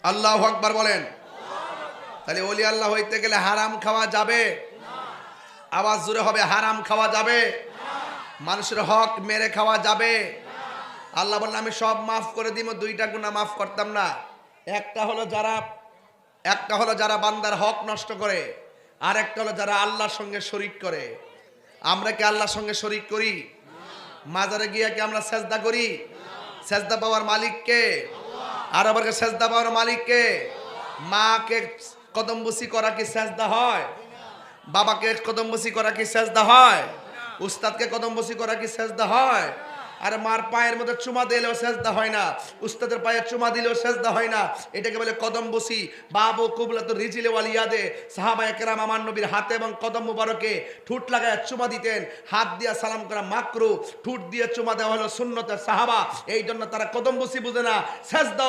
আল্লাহু আকবার বলেন। তাহলে ওলি আল্লাহ হইতে গেলে হারাম খাওয়া যাবে? আওয়াজ জোরে হবে, হারাম খাওয়া যাবে? মানুষের হক মেরে খাওয়া যাবে? আল্লাহ বললেন আমি সব মাফ করে দিব, দুইটা গুনাহ মাফ করতাম না। একটা হলো যারা বান্দার হক নষ্ট করে, আর একটা হলো যারা আল্লাহর সঙ্গে শরীক করে। আমরা কি আল্লাহর সঙ্গে শরীক করি? মাজারে গিয়ে কি আমরা সেজদা করি? সেজদা পাওয়ার মালিক কে? আর আবার সেজদা পাওয়ার মালিক কে? মাকে কদমবুসি করা কি সেজদা হয়? বাবাকে কদমবুসি করা কি সেজদা হয়? উস্তাদকে কদমবুসি করা কি সেজদা হয়? আর মার পায়ের মধ্যে চুমা দিলেও সেজদা হয় না, উস্তাদের পায়ে চুমা দিলেও সেজদা হয় না। এটাকে বলে কদমবুসি। বাবু কুবলাত রিজিলে ওয়ালিয়াদে, সাহাবায়ে কেরাম আমার নবীর হাতে এবং কদম মুবারকে ঠুট লাগায় চুমা দিতেন। হাত দিয়া সালাম করা মাকরু, ঠুট দিয়ে চুমা দেওয়া হলো সুন্নতের। সাহাবা এই জন্য তারা কদমবুসি বুঝে না, সেজদাও